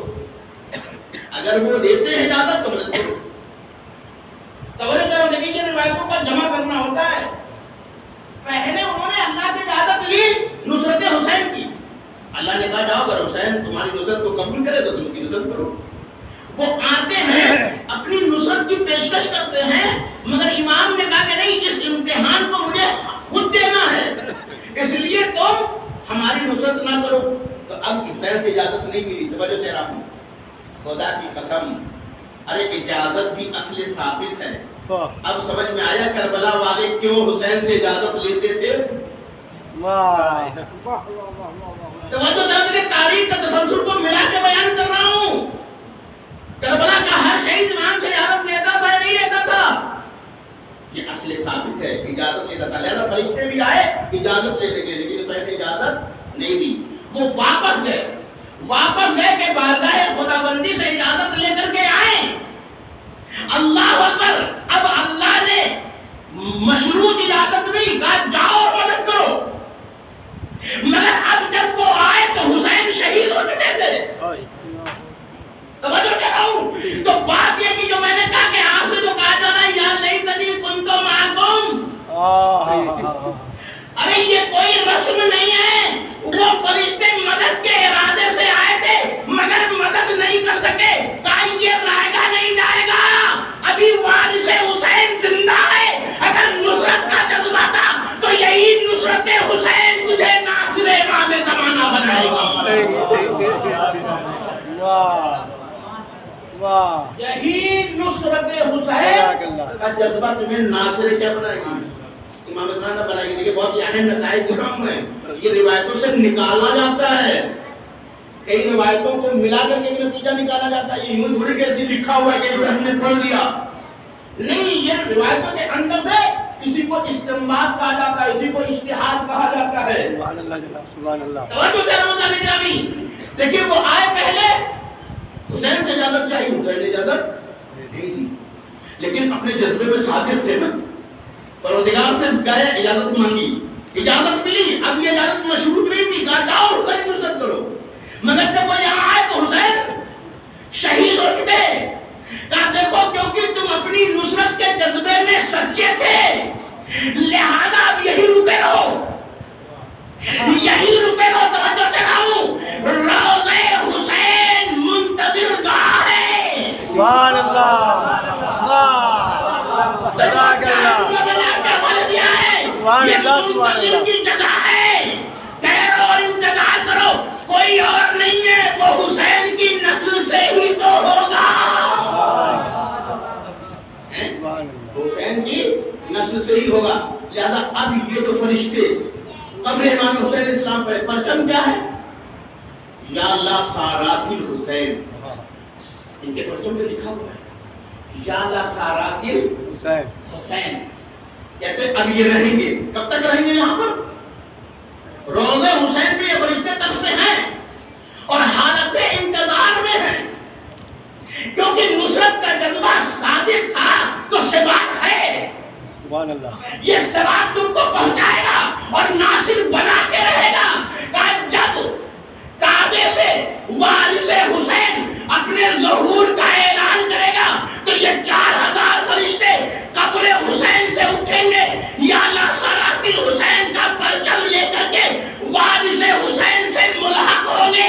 اگر وہ دیتے ہیں اجازت تو مدد کرو۔ توجہ کرو، دیکھیں یہ روایتوں کا جمع کرنا ہوتا ہے۔ پہلے انہوں نے اللہ سے اجازت لی نصرت حسین کی، اللہ نے کہا جاؤ اگر حسین تمہاری نصرت کو قبول کرے تو تم اس کی نصرت کرو۔ وہ آتے ہیں اپنی نصرت کی پیشکش کرتے ہیں، مگر امام نے کہا کہ نہیں، اس امتحان کو مجھے خود دینا ہے، اس لیے تم ہماری نصرت نہ کرو۔ تو اب حسین سے اجازت نہیں ملی۔ توجہ چاہ رہا ہوں، خدا کی قسم، ارے اجازت بھی اصل ثابت ہے۔ اب سمجھ میں آیا کربلا والے کیوں حسین سے اجازت لیتے تھے؟ توجہ چاہتے ہیں، تاریخ کا تسلسل کو ملا کے بیان کر رہا ہوں۔ کربلا کا ہر شہید امام سے اجازت لیتا تھا یا نہیں لیتا تھا؟ یہ اصل ثابت ہے، اجازت لیتا تھا۔ لہذا فرشتے بھی آئے اجازت لینے کے، لیکن حسین نے اجازت نہیں دی۔ وہ واپس گئے کہ بارگاہ خداوندی سے اجازت لے کر کے آئے۔ اللہ اکبر! اب اللہ نے مشروط اجازت نہیں کہا جاؤ اور مدد کرو، مگر اب جب وہ آئے تو حسین شہید ہو چکے تھے۔ توجہ کر رہا ہوں، تو بات یہ کہ جو میں نے کہا کہ آپ سے جو کہا جا رہا ہے یا لیتنی کنتم معکم، ارے یہ کوئی رسم نہیں ہے۔ وہ فرشتے مدد کے ارادے سے آئے تھے مگر مدد نہیں کر سکے، کہا یہ رائے گا نہیں جائے گا، ابھی وارث حسین زندہ ہے۔ اگر نصرت کا جذبہ تھا تو یہی نصرت حسین تجھے ناصر امام زمانہ بنائے گی۔ یہی نصرت حسین کا جذبہ تمہیں ناصر کیا بنائے گی؟ امام زمانہ بنائے گی۔ دیکھیں بہت اہم نتائج دکھ رہا ہوں میں، یہ روایتوں سے نکالا جاتا ہے، کئی روایتوں کو ملا کر کے ایک نتیجہ نکالا جاتا ہے۔ یہ یوں تھوڑی کہ ایسے لکھا ہوا ہے کہ ہم نے پڑھ لیا، نہیں، یہ روایتوں کے اندر سے اسی کو استنباط کہا جاتا ہے، اسی کو اجتہاد کہا جاتا ہے۔ سبحان اللہ جناب، سبحان اللہ۔ توجہ کرو مطالعہ گرامی، دیکھیں وہ آئے پہلے، حسین سے اجازت چاہیے، حسین نے اجازت نہیں دی، لیکن اپنے جذبے میں صادق تھے نا، پروردگار سے گئے، اجازت مانگی، اجازت ملی۔ اب یہ اجازت مشروط نہیں تھی، کہا جاؤ حسین کی نصرت کرو، مگر جب وہ یہاں آئے تو حسین شہید ہو چکے۔ کہا دیکھو کیونکہ تم اپنی نصرت کے جذبے میں سچے تھے، لہذا اب یہی رکے رہو، یہی رکے رہو۔ توجہ کراؤں، روضہ حسین منتظر گاہ ہے، سبحان اللہ جزاک اللہ سبحان اللہ سبحان اللہ کی جگہ ہے، ٹھہرو اور انتظار کرو، کوئی اور نہیں ہے، وہ حسین کی نسل سے ہی تو ہوگا، سبحان اللہ حسین کی نسل سے ہی ہوگا۔ لہذا اب یہ جو فرشتے قبر امام حسین علیہ السلام پر پرچم کیا ہے؟ یا اللہ سارات الحسین، ان کے پرچم پہ لکھا ہوا ہے یا اللہ سارات حسین حسین۔ کہتے ہیں اب یہ رہیں گے، کب تک رہیں گے یہاں پر؟ روزہ حسین پہ یہ فرشتے تب سے ہیں اور حالت انتظار میں ہیں، کیونکہ نصرت کا جذبہ صادق تھا تو ثبات ہے، سبحان اللہ یہ ثبات تم کو پہنچائے گا اور ناصر بنا کے رہے گا۔ جب کعبے سے وارث حسین اپنے ظہور کا اعلان کرے گا تو یہ 4000 فرشتے قبر حسین سے اٹھیں گے، یا اللہ سارات الحسین کا پرچم لے کر کے وارث حسین سے ملحق ہوں گے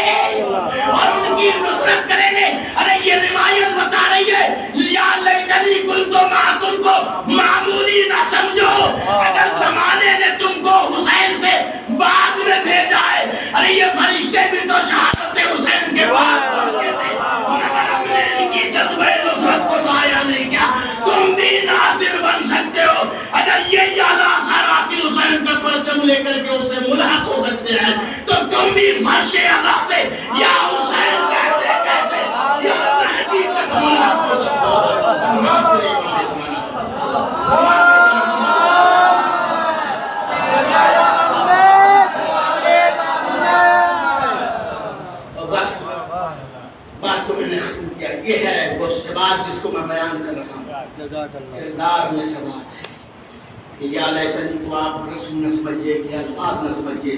اور ان کی نصرت کریں گے۔ ارے یہ روایت بتا رہی ہے یا لیتنی کنت معکم کو معمولی نہ سمجھو، اگر زمانے نے تم کو حسین سے بعد میں بھیجا ہے، ارے یہ فرشتے بھی تو شہادت حسین کے بعد پہنچے تھے، مگر ہم نے ان کی جذبہ نصرت کو ضائع نہیں کیا۔ تم بھی ناصر بن سکتے ہو اگر یہ یالا سارات حسین کا پرچم لے کر کے اس سے ملحق ہو سکتے ہیں، تو تم بھی فرش ادا سے یا حسین کہتے کہتے یا مہدی تک ملحق ہو سکتے ہو۔ یہ ہے وہ ثبات جس کو میں بیان کر رہا ہوں، جزاک اللہ کردار میں ثبات ہے کہ یا لیتنی کو آپ رسم نہ سمجھیے، یہ الفاظ نہ سمجھیے،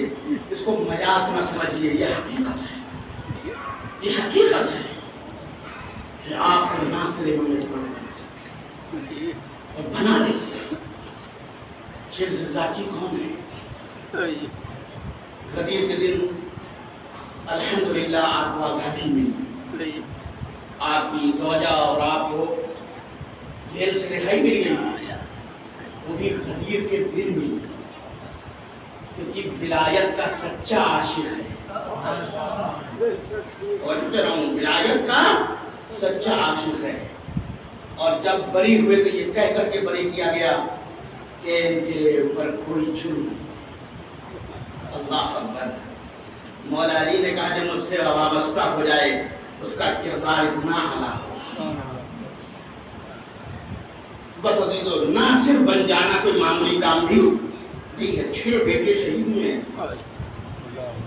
اس کو مجاز نہ سمجھیے، یہ حقیقت ہے، یہ حقیقت ہے کہ آپ کو ناصر امام زمانہ بنا سکتے اور بنا رہی ہے۔ شیخ زکزاکی کون ہے؟ غدیر کے دن الحمدللہ آپ کو آزادی ملی، آپ کی زوجہ اور آپ کو جیل سے رہائی مل گئی، وہ بھی غدیر کے دن ملی، کیونکہ ولایت کا سچا عاشق ہے، اور ولایت کا سچا عاشق ہے۔ اور جب بری ہوئے تو یہ کہہ کر کے بری کیا گیا کہ ان کے اوپر کوئی جرم نہیں۔ اللہ اکبر۔ مولا علی نے کہا جو مجھ سے وابستہ ہو جائے اس کا کردار اتنا اعلیٰ ہو۔ بس عزیزو، ناصر بن جانا کوئی معمولی کام بھی نہیں ہے۔ 6 بیٹے شہید ہوئے ہیں،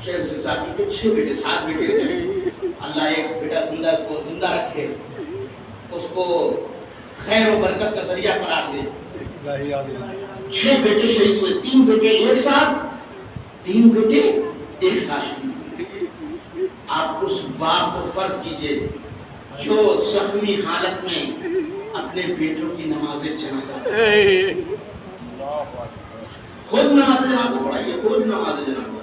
شیخ زکزاکی کے 6 بیٹے، 7 بیٹے تھے۔ اللہ ایک بیٹا زندہ اس کو زندہ رکھے، اس کو خیر و برکت کا ذریعہ قرار دے۔ 6 بیٹے شہید ہوئے، 3 بیٹے ایک ساتھ، 3 بیٹے ایک ساتھ شہید ہوئے۔ آپ اس باپ کو فرض کیجئے جو زخمی حالت میں اپنے بیٹوں کی نماز جنازہ خود نماز جنازہ پڑھائیے، خود نماز جنازہ،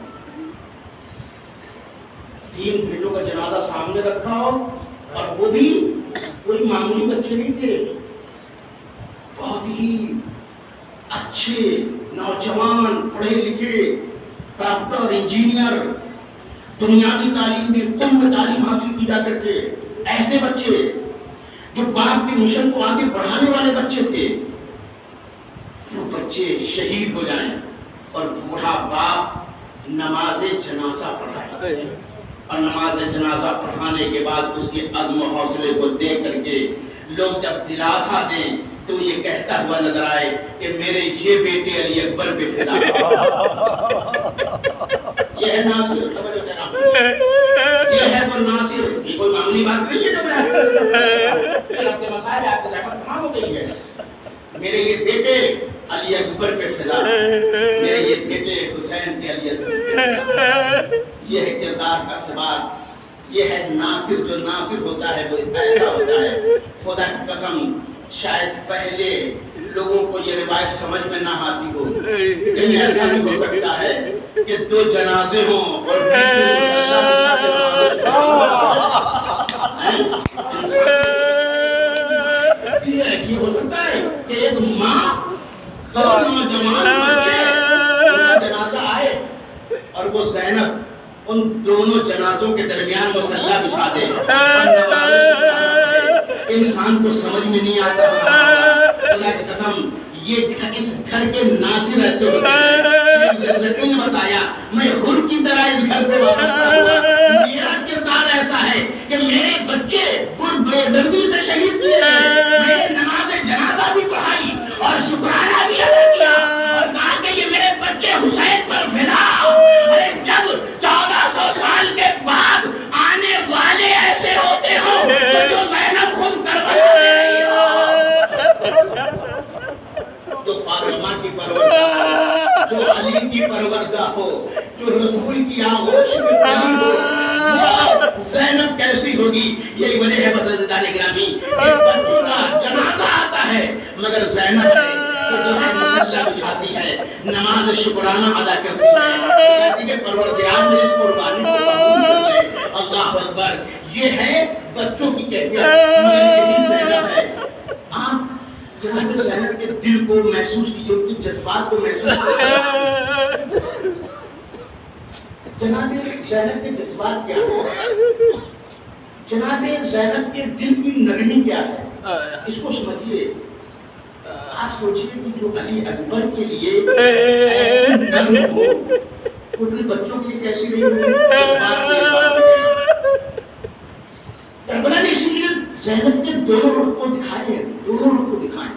3 بیٹوں کا جنازہ سامنے رکھا ہو، اور وہ بھی کوئی معمولی بچے نہیں تھے، بہت ہی اچھے نوجوان پڑھے لکھے ڈاکٹر انجینئر، دنیاوی تعلیم میں قوم تعلیم حاصل کی جا کر کے ایسے بچے جو باپ کے مشن کو آگے بڑھانے والے بچے تھے، وہ بچے شہید ہو جائیں اور بوڑھا باپ نماز جنازہ پڑھائے، اور نماز جنازہ پڑھانے کے بعد اس کے عزم و حوصلے کو دیکھ کر کے لوگ جب دلاسا دیں تو یہ کہتا ہوا نظر آئے کہ میرے یہ بیٹے علی اکبر پہ فدا۔ یہ ہے ناصر، سمجھو جناب، یہ ہے وہ ناصر، یہ کوئی معمولی بات نہیں ہے جو میں آپ کے مسائل آپ کے زحمت کہاں ہو گئی ہے۔ میرے یہ بیٹے علی اکبر پہ فدا، میرے یہ بیٹے حسین کے علی اکبر پہ فدا۔ یہ ہے کردار کا ثبات، یہ ہے ناصر۔ جو ناصر ہوتا ہے وہ ایسا ہوتا ہے، خدا کی قسم شاید پہلے لوگوں کو یہ روایت سمجھ میں نہ آتی ہو، لیکن ایسا بھی ہو سکتا ہے کہ 2 جنازے ہوں اور نوجوان بچے ان کا جنازہ آئے اور وہ زینب ان دونوں جنازوں کے درمیان مصلی بچھا دے. انسان کو سمجھ میں نہیں آتا. خدا کی قسم یہ اس گھر کے ناصر ایسے ہوتے ہیں. نے بتایا میں خود کی طرح اس گھر سے وابستہ ہوا. میرا کردار ایسا ہے کہ میرے بچے بے دردی سے شہید کیے گئے. میں نے نماز جنازہ بھی پڑھائی اور شکرانہ بھی ادا کیا اور کہا کہ یہ میرے بچے حسین پر فدا. ارے جب 1400 سال کے بعد آنے والے ایسے ہوتے ہو تو جو زینب خود کربلا میں رہی ہو، جو فاطمہ کی پروردگار، جو علی کی پروردگار ہو، جو رسول کی آغوش میں پلی ہو، وہ زینب کیسی ہوگی؟ یہی وجہ ہے بزرگان گرامی کہ بچوں کا جنازہ آتا ہے مگر زینب ہے تو جو ہے مصلی بچھاتی ہے، نماز شکرانہ ادا کرتی ہے. کہتی کہ پروردگار نے اس قربانی کو قبول کر لے. اللہ اکبر. یہ ہے بچوں کی کیفیت. مگر یہی زینب ہے. آپ جناب زینب کے دل کو محسوس کیجیے، ان کے جذبات کو محسوس کیجیے. جناب زینب کے جذبات کیا ہے؟ جناب زینب کے دل کی نرمی کیا ہے؟ اس کو سمجھیے. آپ سوچیے کہ جو علی اکبر کے لیے ایسی نرم ہو وہ اپنے بچوں کے لیے کیسی نہیں ہوگی. کربلا نے اسی لیے زینب کے دونوں رخ کو دکھائے، دونوں رخ کو دکھائے.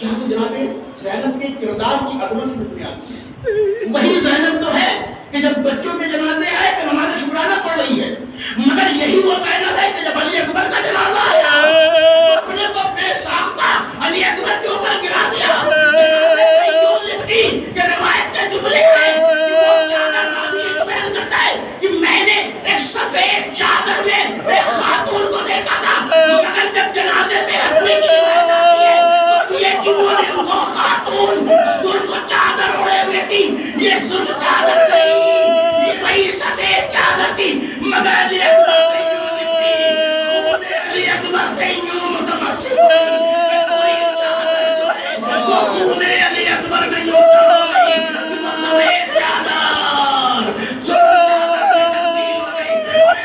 یہاں سے جناب زینب کے کردار کی عظمت سمجھ میں آتی ہے. وہی زینب تو ہے کہ جب بچوں کے جنازے آئے تو نماز شکرانہ پڑھ رہی ہے. مگر یہی وہ زینب ہے کہ جب علی اکبر کا جنازہ آیا تو اپنے کو بے ساختہ علی اکبر کے اوپر گرا دیا. کہ روایت کے جملے ہیں کہ وہ چادر راضی کو بیان کرتا ہے کہ میں نے ایک سفید چادر میں ایک خاتون کو دیکھا تھا مگر جب جنازے سے ہٹنے کی روایت آتی ہے تو یہ کہ وہ خاتون سرخ چادر اڑے ہوئے تھی. یہ سرخ چادر نہیں، یہ وہی سفید چادر تھی مگر علی اکبر سے یوں لپٹی. علی اکبر سے یوں متمسک ہوئی. خون علی اکبر میں جو سفید چادر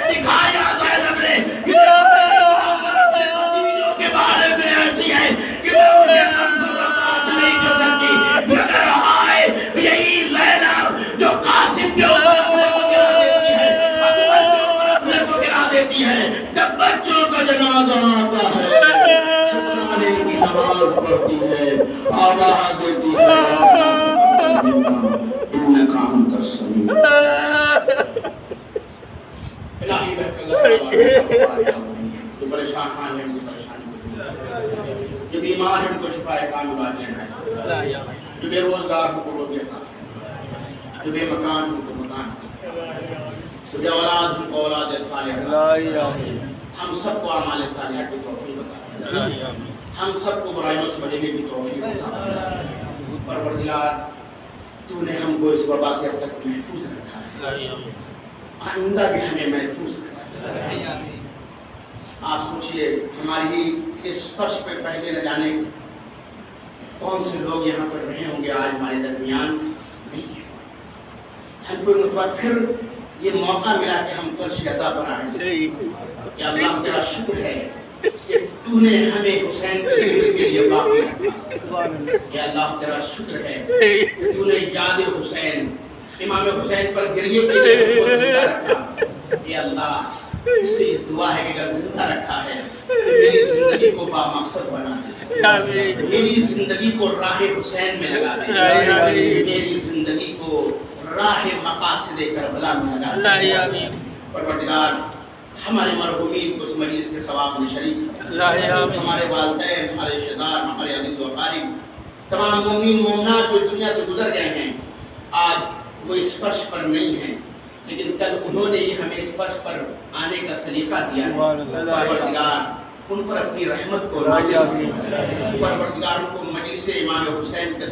دکھایا زینب نے کے بارے میں ایسی ہے کہ میں انہیں برداشت نہیں کر سکتی. مگر ہائے یہی زینب جو قاسم کے اوپر اپنے کو گرا دیتی ہے جب بچوں کا جنازہ آتا ہے. شکرانے کی نماز پڑھتی ہے، آواز دیتی ہے انکا انت السمیع. الہی جو پریشان ہیں جو بیمار ہیں ان کو شفا کاملہ دینا ہے، جو بے روزگار ہیں کو روزی عطا، جو بے مکان ہیں کو مکان، جو بے اولاد ہیں کو اولاد صالحہ. ہم سب کو اعمال صالحہ کی توفیق عطا، ہم سب کو برائیوں سے بچنے کی توفیق عطا. پروردگار تو نے ہم کو اس وبا سے اب تک محفوظ رکھا ہے، آئندہ بھی ہمیں محفوظ رکھا ہے. آپ سوچئے ہماری اس فرش پہ پہلے نہ جانے کون سے لوگ یہاں پر رہے ہوں گے آج ہمارے درمیان نہیں ہے. ہم کو ایک بار پھر یہ موقع ملا کہ ہم فرش عطا پر آئیں. یا اللہ تیرا شکر ہے کہ تو نے ہمیں حسین کے ذکر کے لیے باقی رکھا. یا اللہ تیرا شکر ہے کہ تو نے یاد حسین، امام حسین پر گریے کے لیے وہ زندہ رکھا. یا اللہ اس سے یہ دعا ہے کہ اگر زندہ رکھا ہے تو میری زندگی کو بامقصد بنا دے، میری زندگی کو راہ حسین میں لگا دے، میری زندگی کو راہ مقاصد کربلا میں لگا دے. پروردگار ہمارے مرحومین کو اس مجلس کے ثواب میں شریک، ہمارے والدین، ہمارے رشتہ دار، ہمارے عزیز و اقارب، تمام مومنین مومنات جو دنیا سے گزر گئے ہیں آج وہ اس فرش پر نہیں ہیں لیکن کل انہوں نے ہی ہمیں اس فرش پر آنے کا سلیقہ دیا ہے. پروردگار ان پر اپنی رحمت کو نازل فرما. پروردگار ان کو مجلس امام حسین کے